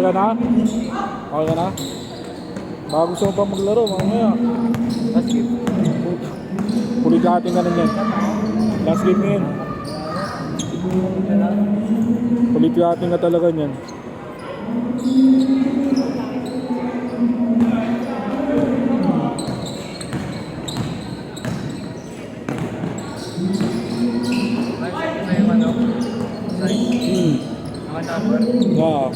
ka na? Okay ka na? Baka gusto mo pa maglaro, mamaya. Last game. Pulikatin ka na yan. Last game na yan. Pulikatin ka talaga yan. Yeah.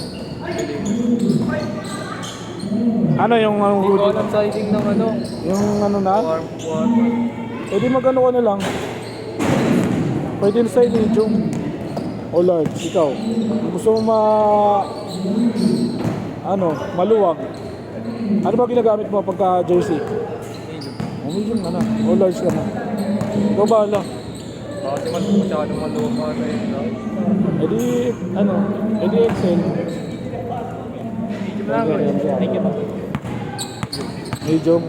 Ano yung Hindi ko alam sizing ng ano. yung ano na? Warm. Pwede magano ka na lang. Pwede na sa medium o large. Ikaw, gusto mo maluwag. Ano ba ginagamit mo pagka jersey? O medium ka na. O large ka na. Ikaw bahala. Kasi masyadong maluma na yun. Edi Excel. Medium lang. Thank you. Medium.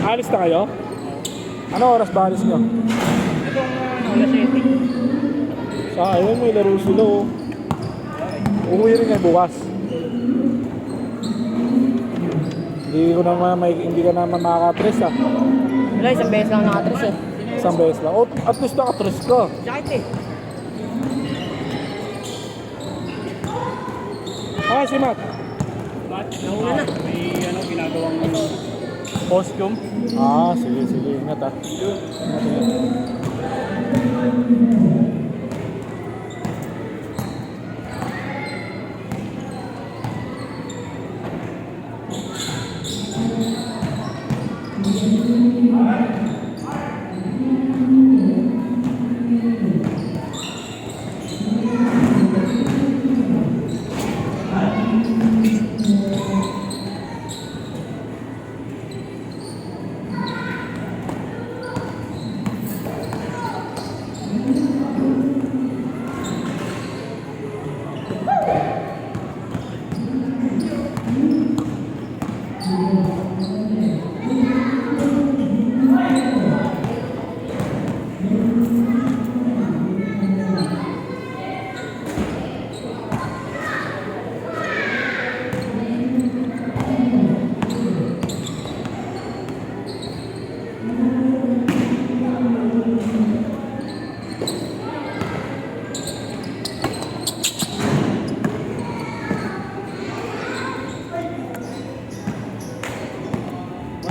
Alis na kayo? Ano oras ba alis nyo? Itong alas 7. Sayang, may laro sila oh. Umuwi rin kayo bukas. Hindi ka naman makaka-tres ah. Wala, isang beses lang nakatres eh. Isang beses lang. Oh, at least naka-tres ka. Sakit eh. Ah, si Matt. Nauna na. May ginagawang costume. Ah, sige. Ingat ah.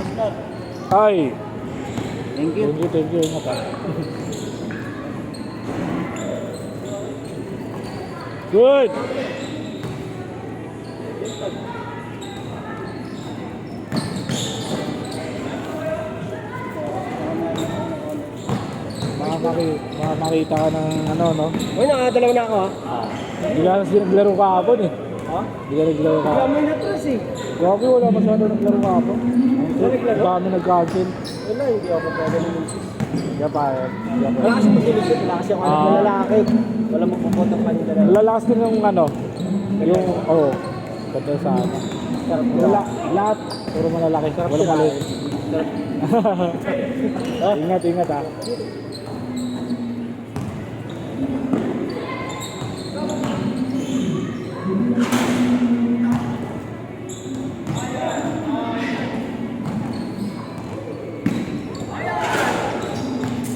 Ingat. Hi. Thank you. Thank you. Ingat ah. Good. Baka makita ka ng ano, no? Uy, nakadalaw na ako ha. Hindi ka naglaro kahapon eh. Ha? Hindi ka naglaro Wala kahapon. mo yung natres eh. Grabe, wala masyado naglaro kahapon. Ang dami nag-cancel. Wala, hindi ako magkagaling yung sis. Kaya pa eh. Wala kasi mag-ilusip. Wala kasi ako anak na lalaki. Wala magpupotong kanina na. Lalakas din yung ano. Yung, ganda sa ano. Lahat. Puro malalaki. Walang maliit. Ingat ah.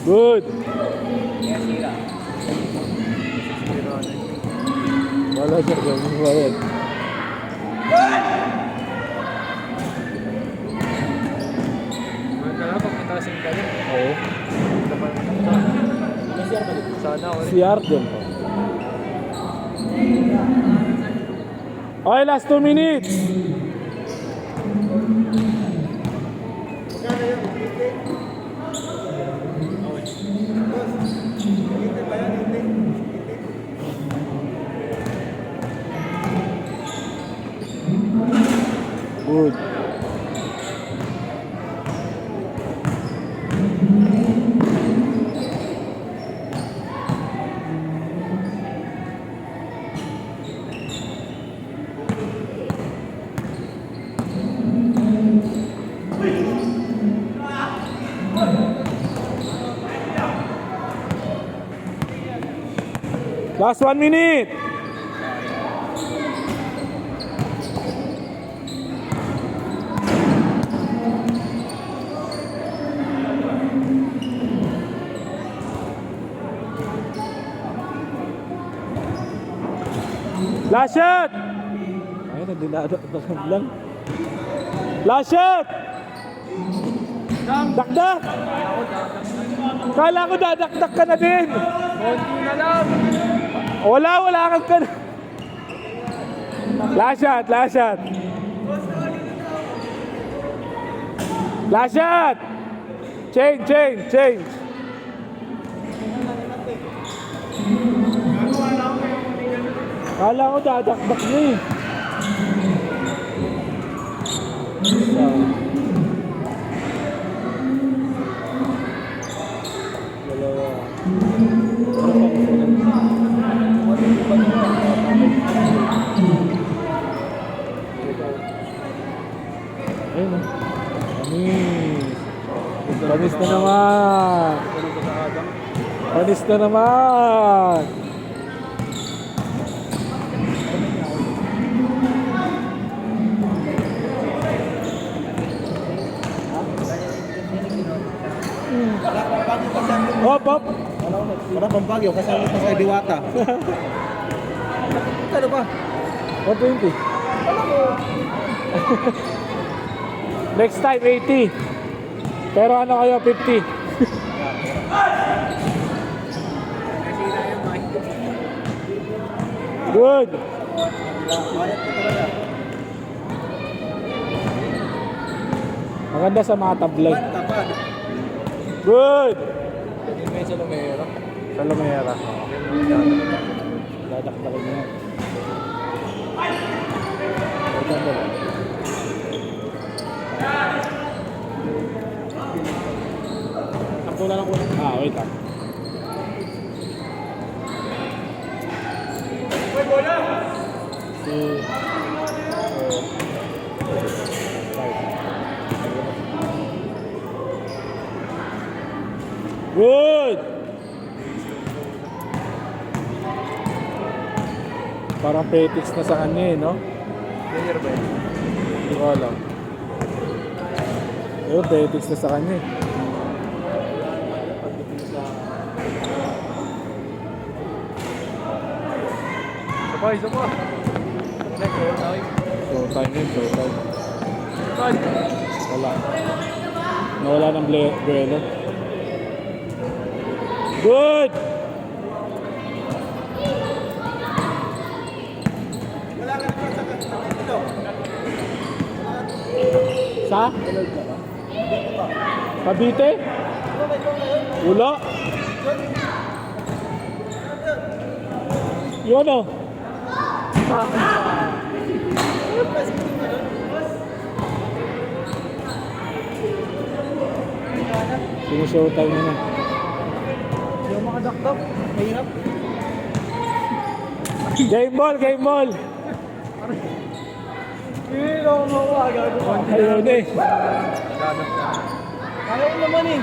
Good. Wala siya, gawin mo ba yan? Magkala pag matasin ka rin. Oo. Sana ako rin. Si Arden po. Okay, last 2 minutes. Good. Last 1 minute. Last shot. Ayun, dinadakdag lang. Last shot. Dakdak. Kala ko dadakdak ka na din. Konti na lang. Wala kang ka na. Last shot, last shot. Last shot. Change. Kala ko dadakdak niya eh. Ayun o. Panis na naman. Panis na naman. Hop. Para Pampagyo, kasama pa sa Diwata. Ano ba? 120. Next time, 80. Pero ano kayo, 50. Good. Maganda sa mga tablay. Good. Hindi may sa Lumero. Sa Lumera. Dadakdakin niya. Maganda lang. Sakto na lang ko. Wait lang. Two, four, five. Good! Parang petics na sa kanya eh, no? Player ba yun? Hindi ko alam. Pero petics na sa kanya eh. Isa pa. Showtime yun, showtime. Wala. Nawala ng duelo. Good! Sa? Cavite? Wala. Yun o. Sino-showtime na na. Yung mga dakdak, mahirap. Game ball! Hindi ako mawa, gagawin. Ayun eh. Kaya ko naman eh.